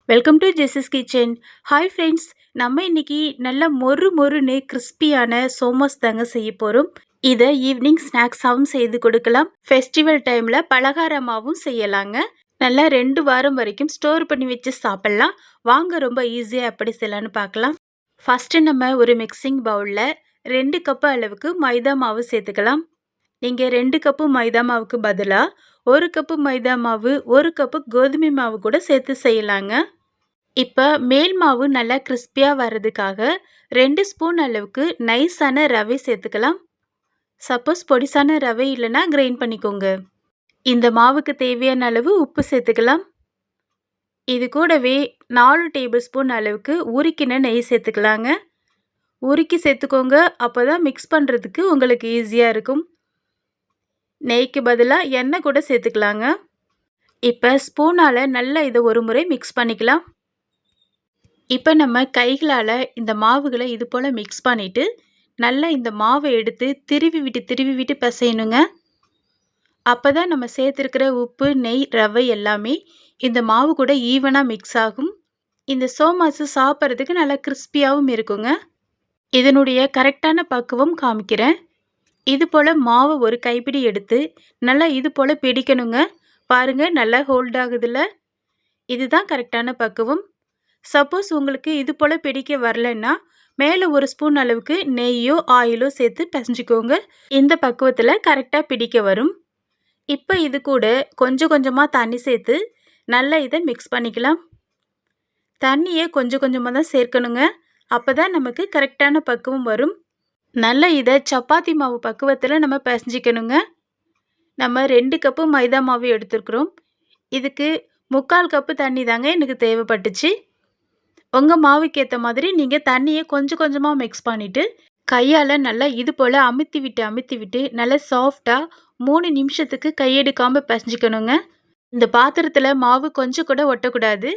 Welcome to Jesus kitchen. Hi friends, நம்ம இன்னைக்கு நல்ல மொறு மொறுன்னு கிறிஸ்பியான சோமோஸ் தாங்க செய்ய போகிறோம். இதை ஈவினிங் ஸ்நாக்ஸாகவும் செய்து கொடுக்கலாம். ஃபெஸ்டிவல் டைமில் பலகாரமாகவும் செய்யலாங்க. நல்லா 2 வாரம் வரைக்கும் ஸ்டோர் பண்ணி வச்சு சாப்பிட்லாம். வாங்க ரொம்ப ஈஸியாக எப்படி செய்யலான்னு பார்க்கலாம். ஃபஸ்ட்டு நம்ம ஒரு மிக்சிங் பவுலில் 2 கப்பு அளவுக்கு மைதா மாவு சேர்த்துக்கலாம். நீங்கள் 2 கப்பு மைதா மாவுக்கு பதிலாக 1 கப்பு மைதா மாவு 1 கப்பு கோதுமை மாவு கூட சேர்த்து செய்யலாங்க. இப்போ மேல் மாவு நல்லா கிறிஸ்பியாக வர்றதுக்காக 2 ஸ்பூன் அளவுக்கு நைஸான ரவை சேர்த்துக்கலாம். சப்போஸ் பொடிசான ரவை இல்லைன்னா கிரைண்ட் பண்ணிக்கோங்க. இந்த மாவுக்கு தேவையான அளவு உப்பு சேர்த்துக்கலாம். இது கூடவே 4 டேபிள் ஸ்பூன் அளவுக்கு உருக்கின நெய் சேர்த்துக்கலாங்க. உருக்கி சேர்த்துக்கோங்க, அப்போ தான் மிக்ஸ் பண்ணுறதுக்கு உங்களுக்கு ஈஸியாக இருக்கும். நெய்க்கு பதிலாக எண்ணெய் கூட சேர்த்துக்கலாங்க. இப்போ ஸ்பூனால் நல்லா இதை ஒரு முறை மிக்ஸ் பண்ணிக்கலாம். இப்போ நம்ம கைகளால் இந்த மாவுகளை இது போல் மிக்ஸ் பண்ணிவிட்டு நல்லா இந்த மாவை எடுத்து திருவி விட்டு பிசையணுங்க. அப்போ தான் நம்ம சேர்த்துருக்கிற உப்பு, நெய், ரவை எல்லாமே இந்த மாவு கூட ஈவனாக மிக்ஸ் ஆகும். இந்த சோமாசு சாப்பிட்றதுக்கு நல்லா கிறிஸ்பியாகவும் இருக்குங்க. இதனுடைய கரெக்டான பக்குவம் காமிக்கிறேன். இது போல் மாவை ஒரு கைப்பிடி எடுத்து நல்லா இது போல் பிடிக்கணுங்க. பாருங்கள், நல்லா ஹோல்ட் ஆகுதுல்ல. இதுதான் கரெக்டான பக்குவம். சப்போஸ் உங்களுக்கு இது போல் பிடிக்க வரலன்னா மேலே 1 ஸ்பூன் அளவுக்கு நெய்யோ ஆயிலோ சேர்த்து பிசைஞ்சிக்கோங்க. இந்த பக்குவத்தில் கரெக்டாக பிடிக்க வரும். இப்போ இது கூட கொஞ்சம் கொஞ்சமாக தண்ணி சேர்த்து நல்லா இதை மிக்ஸ் பண்ணிக்கலாம். தண்ணியை கொஞ்சம் கொஞ்சமாக தான் சேர்க்கணுங்க. அப்போ தான் நமக்கு கரெக்டான பக்குவம் வரும். நல்லா இதை சப்பாத்தி மாவு பக்குவத்தில் நம்ம பிசைஞ்சிக்கணுங்க. நம்ம 2 கப்பு மைதா மாவு எடுத்துருக்குறோம். இதுக்கு 3/4 கப்பு தண்ணி தாங்க எனக்கு தேவைப்பட்டுச்சு. உங்கள் மாவுக்கு ஏற்ற மாதிரி நீங்கள் தண்ணியை கொஞ்சம் கொஞ்சமாக மிக்ஸ் பண்ணிவிட்டு கையால் நல்லா இது போல் அமுத்தி விட்டு நல்லா சாஃப்டாக 3 நிமிஷத்துக்கு கையெடுக்காமல் பிசைஞ்சிக்கணுங்க. இந்த பாத்திரத்தில் மாவு கொஞ்சம் கூட ஒட்டக்கூடாது.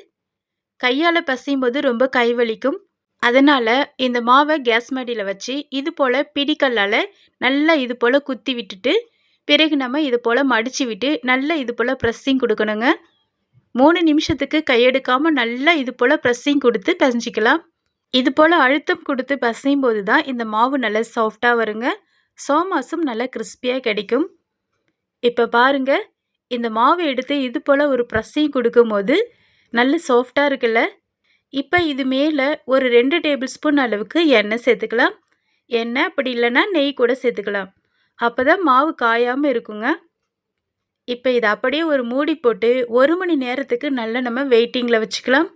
கையால் பிசையும் போது ரொம்ப கை வலிக்கும். அதனால் இந்த மாவை கேஸ் மாடியில் வச்சு இது போல் பிடிக்கல்லால் நல்லா இது போல் குத்தி விட்டுட்டு பிறகு நம்ம இது போல் மடித்து விட்டு நல்லா இது போல் ப்ரெஸ்ஸிங் கொடுக்கணுங்க. 3 நிமிஷத்துக்கு கையெடுக்காமல் நல்லா இது போல் ப்ரெஸ்ஸிங் கொடுத்து பிசைஞ்சிக்கலாம். இது போல் அழுத்தம் கொடுத்து பிசையும் போது தான் இந்த மாவு நல்லா சாஃப்டாக வருங்க. சோமாசும் நல்லா கிறிஸ்பியாக கிடைக்கும். இப்போ பாருங்கள், இந்த மாவை எடுத்து இது போல் ஒரு ப்ரெஸ்ஸிங் கொடுக்கும்போது நல்ல சாஃப்டாக இருக்குல்ல. இப்போ இது மேலே ஒரு 2 டேபிள் ஸ்பூன் அளவுக்கு எண்ணெய் சேர்த்துக்கலாம். எண்ணெய் அப்படி இல்லைன்னா நெய் கூட சேர்த்துக்கலாம். அப்போ தான் மாவு காயாமல் இருக்குங்க. இப்போ இதை அப்படியே ஒரு மூடி போட்டு 1 மணி நேரத்துக்கு நல்லா நம்ம வெயிட்டிங்கில் வச்சுக்கலாம்.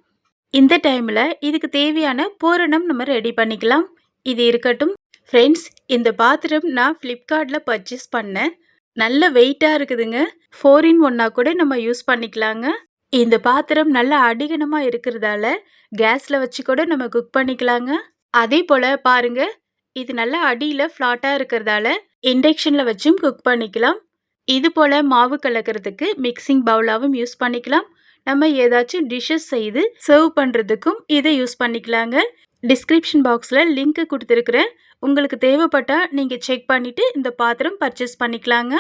இந்த டைமில் இதுக்கு தேவையான பூரணம் நம்ம ரெடி பண்ணிக்கலாம். இது இருக்கட்டும். ஃப்ரெண்ட்ஸ், இந்த பாத்திரம் நான் ஃப்ளிப்கார்ட்டில் பர்ச்சேஸ் பண்ணேன். நல்ல வெயிட்டாக இருக்குதுங்க. 4-in-1 கூட நம்ம யூஸ் பண்ணிக்கலாங்க. இந்த பாத்திரம் நல்ல அடிகனமாக இருக்கிறதால கேஸில் வச்சு கூட நம்ம குக் பண்ணிக்கலாங்க. அதே போல் பாருங்கள், இது நல்லா அடியில் ஃப்ளாட்டாக இருக்கிறதால இண்டக்ஷனில் வச்சும் குக் பண்ணிக்கலாம். இது போல் மாவு கலக்கிறதுக்கு மிக்சிங் பவுலாகவும் யூஸ் பண்ணிக்கலாம். நம்ம ஏதாச்சும் டிஷ்ஷஸ் செய்து சர்வ் பண்ணுறதுக்கும் இதை யூஸ் பண்ணிக்கலாங்க. டிஸ்கிரிப்ஷன் பாக்ஸில் லிங்க்கு கொடுத்துருக்குறேன். உங்களுக்கு தேவைப்பட்டால் நீங்கள் செக் பண்ணிவிட்டு இந்த பாத்திரம் பர்ச்சேஸ் பண்ணிக்கலாங்க.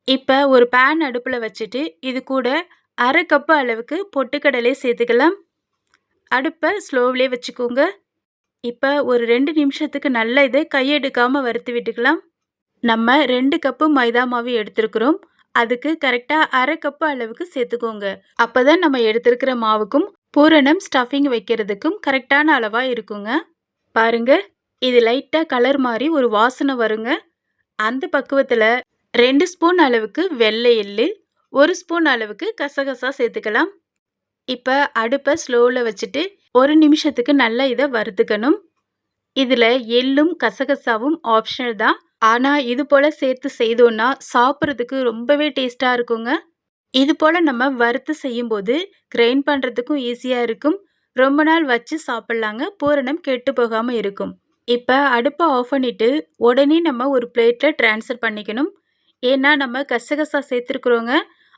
இப்போ ஒரு பேன் அடுப்பில் வச்சுட்டு இது கூட 1/2 கப்பு அளவுக்கு பொட்டுக்கடலை சேர்த்துக்கலாம். அடுப்பை ஸ்லோவிலே வச்சுக்கோங்க. இப்போ ஒரு 2 நிமிஷத்துக்கு நல்லா இதை கையெடுக்காமல் வறுத்து விட்டுக்கலாம். நம்ம 2 கப்பு மைதா மாவு எடுத்துருக்குறோம். அதுக்கு கரெக்டாக 1/2 கப்பு அளவுக்கு சேர்த்துக்கோங்க. அப்போ தான் நம்ம எடுத்துருக்கிற மாவுக்கும் பூரணம் ஸ்டஃபிங் வைக்கிறதுக்கும் கரெக்டான அளவாக இருக்குங்க. பாருங்கள், இது லைட்டாக கலர் மாதிரி ஒரு வாசனை வருங்க. அந்த பக்குவத்தில் 2 ஸ்பூன் அளவுக்கு வெள்ளை எள்ளு, 1 ஸ்பூன் அளவுக்கு கசகசா சேர்த்துக்கலாம். இப்போ அடுப்பை ஸ்லோவில் வச்சுட்டு 1 நிமிஷத்துக்கு நல்லா இதை வறுத்துக்கணும். இதில் எள்ளும் கசகசாவும் ஆப்ஷனல் தான். ஆனால் இது போல் சேர்த்து செய்தோன்னா சாப்பிட்றதுக்கு ரொம்பவே டேஸ்ட்டாக இருக்குங்க. இது போல் நம்ம வறுத்து செய்யும்போது கிரைண்ட் பண்ணுறதுக்கும் ஈஸியாக இருக்கும். ரொம்ப நாள் வச்சு சாப்பிட்லாங்க. பூரணம் கெட்டு போகாமல் இருக்கும். இப்போ அடுப்பை ஆஃப் பண்ணிவிட்டு உடனே நம்ம ஒரு பிளேட்டில் ட்ரான்ஸ்ஃபர் பண்ணிக்கணும். ஏன்னா நம்ம கசகசா சேர்த்துருக்குறோங்க.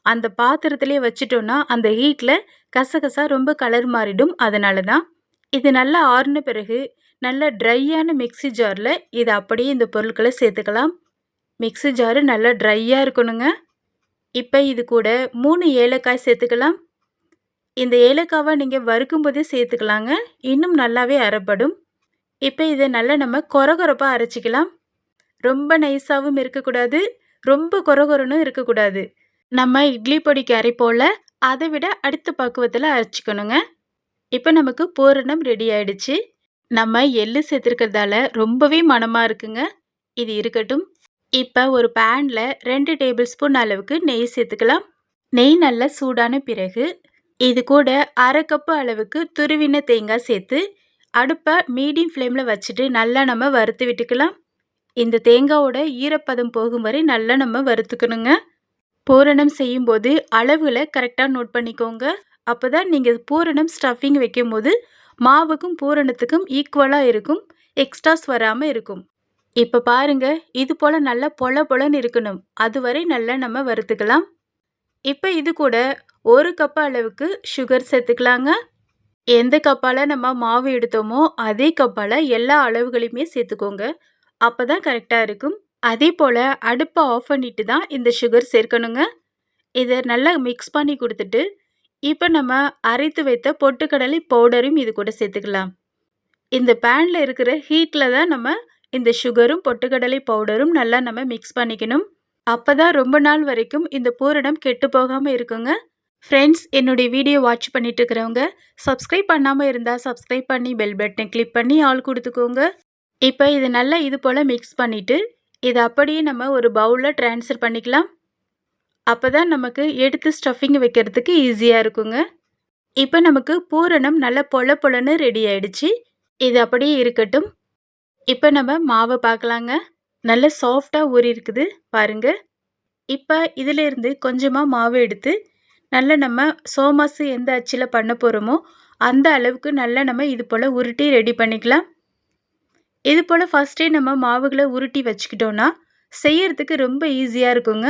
அந்த பாத்திரத்திலே வச்சிட்டோன்னா அந்த ஹீட்டில் கசகசா ரொம்ப கலர் மாறிடும். அதனால தான். இது நல்லா ஆறின பிறகு நல்ல ட்ரையான மிக்ஸி ஜாரில் இதை அப்படியே இந்த பொருட்களை சேர்த்துக்கலாம். மிக்ஸி ஜாரு நல்லா ட்ரையாக இருக்கணுங்க. இப்போ இது கூட 3 ஏலக்காய் சேர்த்துக்கலாம். இந்த ஏலக்காவை நீங்கள் வறுக்கும்போதே சேர்த்துக்கலாங்க. இன்னும் நல்லாவே அரைப்படும். இப்போ இதை நல்லா நம்ம கொரகொரப்பாக அரைச்சிக்கலாம். ரொம்ப நைஸாகவும் இருக்கக்கூடாது, ரொம்ப கொரகொரனும் இருக்கக்கூடாது. நம்ம இட்லி பொடிக்கு அரைப்போல அதை விட அடுத்த பக்குவத்தில் அரைச்சிக்கணுங்க. இப்போ நமக்கு பூரணம் ரெடி ஆயிடுச்சு. நம்ம எள்ளு சேர்த்துருக்கிறதால ரொம்பவே மணமாக இருக்குங்க. இது இருக்கட்டும். இப்போ ஒரு பேனில் 2 டேபிள் ஸ்பூன் அளவுக்கு நெய் சேர்த்துக்கலாம். நெய் நல்லா சூடான பிறகு இது கூட அரை கப்பு அளவுக்கு துருவின தேங்காய் சேர்த்து அடுப்பை மீடியம் ஃப்ளேமில் வச்சுட்டு நல்லா நம்ம வறுத்து விட்டுக்கலாம். இந்த தேங்காயோட ஈரப்பதம் போகும் வரை நல்லா நம்ம வறுத்துக்கணுங்க. பூரணம் செய்யும்போது அளவுகளை கரெக்டாக நோட் பண்ணிக்கோங்க. அப்போ தான் நீங்கள் பூரணம் ஸ்டஃபிங் வைக்கும்போது மாவுக்கும் பூரணத்துக்கும் ஈக்குவலாக இருக்கும், எக்ஸ்ட்ராஸ் வராமல் இருக்கும். இப்போ பாருங்க, இது போல் நல்லா பொல பொலன்னு இருக்கணும். அதுவரை நல்லா நம்ம வறுத்துக்கலாம். இப்போ இது கூட 1 கப் அளவுக்கு சுகர் சேர்த்துக்கலாங்க. எந்த கப்பால் நம்ம மாவு எடுத்தோமோ அதே கப்பால் எல்லா அளவுகளையுமே சேர்த்துக்கோங்க. அப்போ தான் கரெக்டாக இருக்கும். அதே போல் அடுப்பை ஆஃப் பண்ணிட்டு தான் இந்த சுகர் சேர்க்கணுங்க. இதை நல்லா மிக்ஸ் பண்ணி கொடுத்துட்டு இப்போ நம்ம அரைத்து வைத்த பொட்டுக்கடலை பவுடரும் இது கூட சேர்த்துக்கலாம். இந்த பேனில் இருக்கிற ஹீட்டில் தான் நம்ம இந்த சுகரும் பொட்டுக்கடலை பவுடரும் நல்லா நம்ம மிக்ஸ் பண்ணிக்கணும். அப்போ தான் ரொம்ப நாள் வரைக்கும் இந்த பூரணம் கெட்டு போகாமல் இருக்குங்க. ஃப்ரெண்ட்ஸ், என்னுடைய வீடியோ வாட்ச் பண்ணிட்டு இருக்கிறவங்க சப்ஸ்கிரைப் பண்ணாமல் இருந்தால் சப்ஸ்கிரைப் பண்ணி பெல் பட்டனை கிளிக் பண்ணி ஆல் கொடுத்துக்கோங்க. இப்போ இது நல்லா இது போல் மிக்ஸ் பண்ணிவிட்டு இதை அப்படியே நம்ம ஒரு பவுலில் ட்ரான்ஸ்ஃபர் பண்ணிக்கலாம். அப்போ தான் நமக்கு எடுத்து ஸ்டஃபிங் வைக்கிறதுக்கு ஈஸியாக இருக்குங்க. இப்போ நமக்கு பூரணம் நல்லா பொல பொலன்னு ரெடி ஆயிடுச்சு. இது அப்படியே இருக்கட்டும். இப்போ நம்ம மாவை பார்க்கலாங்க. நல்ல சாஃப்டாக ஊறி இருக்குது பாருங்கள். இப்போ இதிலேருந்து கொஞ்சமாக மாவு எடுத்து நல்லா நம்ம சோமாசு எந்த அச்சில் பண்ண போகிறோமோ அந்த அளவுக்கு நல்லா நம்ம இது போல் உருட்டி ரெடி பண்ணிக்கலாம். இது போல் ஃபஸ்ட்டே நம்ம மாவுகளை உருட்டி வச்சுக்கிட்டோன்னா செய்யறதுக்கு ரொம்ப ஈஸியாக இருக்குங்க.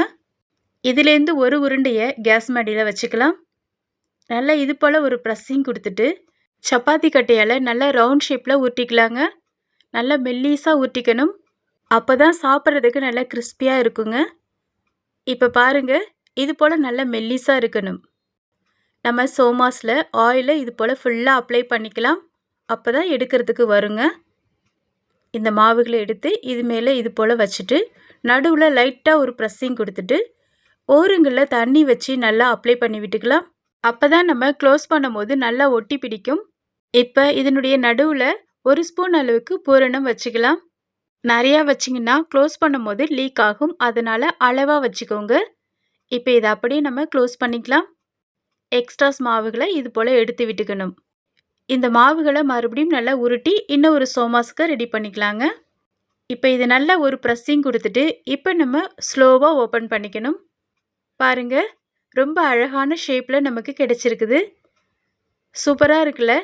இதுலேருந்து ஒரு உருண்டையை கேஸ் மடியில் வச்சுக்கலாம். நல்லா இது போல் ஒரு ப்ரெஸ்ஸிங் கொடுத்துட்டு சப்பாத்தி கட்டையால் நல்லா ரவுண்ட் ஷேப்பில் உருட்டிக்கலாங்க. நல்லா மெல்லீஸாக உருட்டிக்கணும். அப்போ தான் சாப்பிட்றதுக்கு நல்லா கிறிஸ்பியாக இருக்குங்க. இப்போ பாருங்கள், இது போல் நல்லா மெல்லிஸாக இருக்கணும். நம்ம சோமாஸில் ஆயிலை இது போல் ஃபுல்லாக அப்ளை பண்ணிக்கலாம். அப்போ தான் எடுக்கிறதுக்கு வருங்க. இந்த மாவுகளை எடுத்து இது மேலே இது போல் வச்சுட்டு நடுவில் லைட்டாக ஒரு ப்ரெஸ்ஸிங் கொடுத்துட்டு ஓரங்களில் தண்ணி வச்சு நல்லா அப்ளை பண்ணி விட்டுக்கலாம். அப்போ தான் நம்ம க்ளோஸ் பண்ணும்போது நல்லா ஒட்டி பிடிக்கும். இப்போ இதனுடைய நடுவில் 1 ஸ்பூன் அளவுக்கு பூரணம் வச்சுக்கலாம். நிறையா வச்சிங்கன்னா க்ளோஸ் பண்ணும்போது லீக் ஆகும். அதனால் அளவாக வச்சுக்கோங்க. இப்போ இதை அப்படியே நம்ம க்ளோஸ் பண்ணிக்கலாம். எக்ஸ்ட்ராஸ் மாவுகளை இது போல் எடுத்து விட்டுக்கணும். இந்த மாவுகளை மறுபடியும் நல்லா உருட்டி இன்னும் ஒரு சோமாஸுக்கு ரெடி பண்ணிக்கலாங்க. இப்போ இது நல்லா ஒரு ப்ரெஸ்ஸிங் கொடுத்துட்டு இப்போ நம்ம ஸ்லோவாக ஓப்பன் பண்ணிக்கணும். பாருங்கள், ரொம்ப அழகான ஷேப்பில் நமக்கு கிடைச்சிருக்குது. சூப்பராக இருக்குல்ல?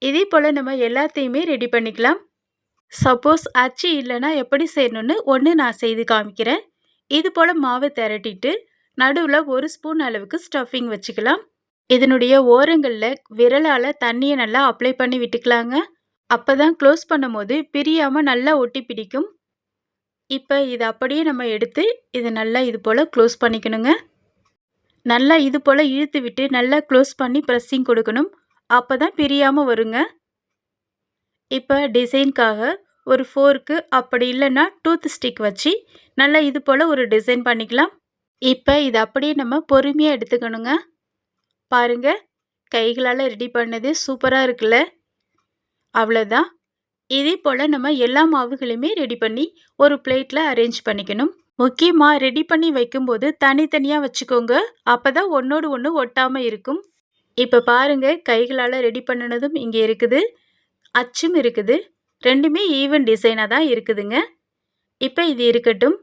இதே போல் நம்ம எல்லாத்தையுமே ரெடி பண்ணிக்கலாம். சப்போஸ் அச்சு இல்லைன்னா எப்படி செய்யணும்னு ஒன்று நான் செய்து காமிக்கிறேன். இது போல் மாவை திரட்டிட்டு நடுவில் 1 ஸ்பூன் அளவுக்கு ஸ்டஃபிங் வச்சுக்கலாம். இதனுடைய ஓரங்களில் விரலால் தண்ணியை நல்லா அப்ளை பண்ணி விட்டுக்கலாங்க. அப்போ தான் க்ளோஸ் பண்ணும் போது பிரியாமல் நல்லா ஒட்டி பிடிக்கும். இப்போ இதை அப்படியே நம்ம எடுத்து இதை நல்லா இது போல் க்ளோஸ் பண்ணிக்கணுங்க. நல்லா இது போல் இழுத்து விட்டு நல்லா க்ளோஸ் பண்ணி ப்ரெஸ்ஸிங் கொடுக்கணும். அப்போ தான் பிரியாமல் வருங்க. இப்போ டிசைனுக்காக ஒரு ஃபோர்க்கு அப்படி இல்லைன்னா டூத் ஸ்டிக் வச்சு நல்லா இது போல் ஒரு டிசைன் பண்ணிக்கலாம். இப்போ இது அப்படியே நம்ம பொறுமையாக எடுத்துக்கணுங்க. பாருங்கள், கைகளால் ரெடி பண்ணது சூப்பராக இருக்குல்ல? அவ்வளோதான். இதே போல் நம்ம எல்லா மாவுகளையுமே ரெடி பண்ணி ஒரு பிளேட்டில் அரேஞ்ச் பண்ணிக்கணும். முக்கியமாக ரெடி பண்ணி வைக்கும்போது தனித்தனியாக வச்சுக்கோங்க. அப்போ தான் ஒன்றோடு ஒன்று ஒட்டாமல் இருக்கும். இப்போ பாருங்கள், கைகளால் ரெடி பண்ணினதும் இங்கே இருக்குது, அச்சும் இருக்குது. ரெண்டுமே ஈவன் டிசைனாக தான் இருக்குதுங்க. இப்போ இது இருக்கட்டும்.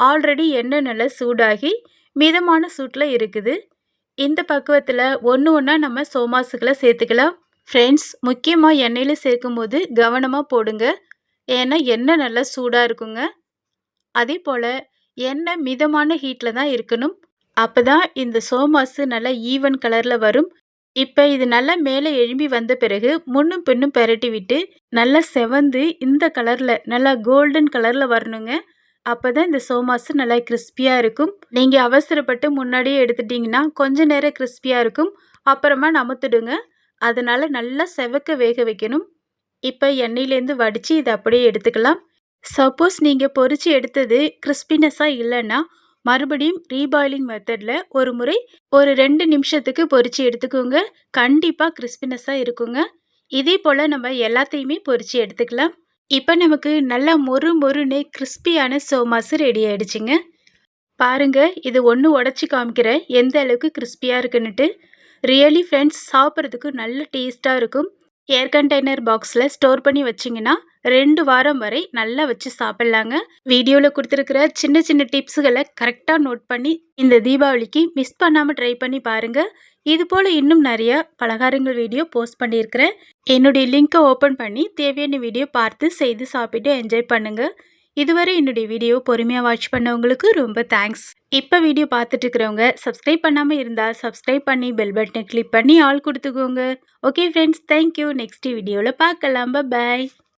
ஆல்ரெடி எண்ணெய் நல்லா சூடாகி மிதமான சூட்டில் இருக்குது. இந்த பக்குவத்தில் ஒன்று ஒன்றா நம்ம சோமாஸுகளை சேர்த்துக்கலாம். ஃப்ரெண்ட்ஸ், முக்கியமாக எண்ணெயில் சேர்க்கும்போது கவனமாக போடுங்க. ஏன்னா எண்ணெய் நல்லா சூடாக இருக்குங்க. அதே போல் எண்ணெய் மிதமான ஹீட்டில் தான் இருக்கணும். அப்போ தான் இந்த சோமாஸு நல்லா ஈவன் கலரில் வரும். இப்போ இது நல்லா மேலே எழும்பி வந்த பிறகு முன்னும் பின்னும் பெரட்டி விட்டு நல்லா செவந்து இந்த கலரில் நல்லா கோல்டன் கலரில் வரணுங்க. அப்போ தான் இந்த சோமாஸு நல்லா கிறிஸ்பியாக இருக்கும். நீங்கள் அவசரப்பட்டு முன்னாடியே எடுத்துட்டிங்கன்னா கொஞ்ச நேரம் கிறிஸ்பியாக இருக்கும். அப்புறமா நமுத்துடுங்க. அதனால நல்லா செவக்க வேக வைக்கணும். இப்ப எண்ணெயிலேருந்து வடிச்சு இத அப்படியே எடுத்துக்கலாம். சப்போஸ் நீங்க பொரிச்சு எடுத்தது கிறிஸ்பினஸ்ஸா இல்லன்னா, மறுபடியும் ரீபாயிலிங் மெத்தட்ல ஒரு முறை ஒரு 2 நிமிஷத்துக்கு பொரிச்சு எடுத்துக்கோங்க. கண்டிப்பா கிறிஸ்பினஸ்ஸா இருக்குங்க. இதே போல நம்ம எல்லாத்தையுமே பொரிச்சு எடுத்துக்கலாம். இப்ப நமக்கு நல்லா மொறு மொறுன்னு கிறிஸ்பியான சோமாசு ரெடி ஆயிடுச்சுங்க. பாருங்க, இது ஒண்ணு உடைச்சு காமிக்கிறேன் எந்த அளவுக்கு கிறிஸ்பியா இருக்குன்னுட்டு. ரியலி ஃப்ரெண்ட்ஸ், சாப்பிட்றதுக்கு நல்ல டேஸ்ட்டா இருக்கும். ஏர் கண்டெய்னர் பாக்ஸில் ஸ்டோர் பண்ணி வச்சிங்கன்னா 2 வாரம் வரை நல்லா வச்சு சாப்பிட்லாங்க. வீடியோவில் கொடுத்துருக்கிற சின்ன சின்ன டிப்ஸுகளை கரெக்டாக நோட் பண்ணி இந்த தீபாவளிக்கு மிஸ் பண்ணாமல் ட்ரை பண்ணி பாருங்கள். இது போல் இன்னும் நிறைய பலகாரங்கள் வீடியோ போஸ்ட் பண்ணியிருக்கிறேன். என்னுடைய லிங்க்கை ஓப்பன் பண்ணி தேவையான வீடியோ பார்த்து செய்து சாப்பிட்டு என்ஜாய் பண்ணுங்கள். இதுவரை என்னுடைய வீடியோ பொறுமையாக வாட்ச் பண்ணவங்களுக்கு ரொம்ப தேங்க்ஸ். இப்போ வீடியோ பார்த்துட்டு இருக்கிறவங்க சப்ஸ்கிரைப் பண்ணாமல் இருந்தால் சப்ஸ்கிரைப் பண்ணி பெல் பட்டனை கிளிக் பண்ணி ஆல் கொடுத்துக்கோங்க. Okay friends, thank you. நெக்ஸ்ட் வீடியோவில் பார்க்கலாம். பாய்.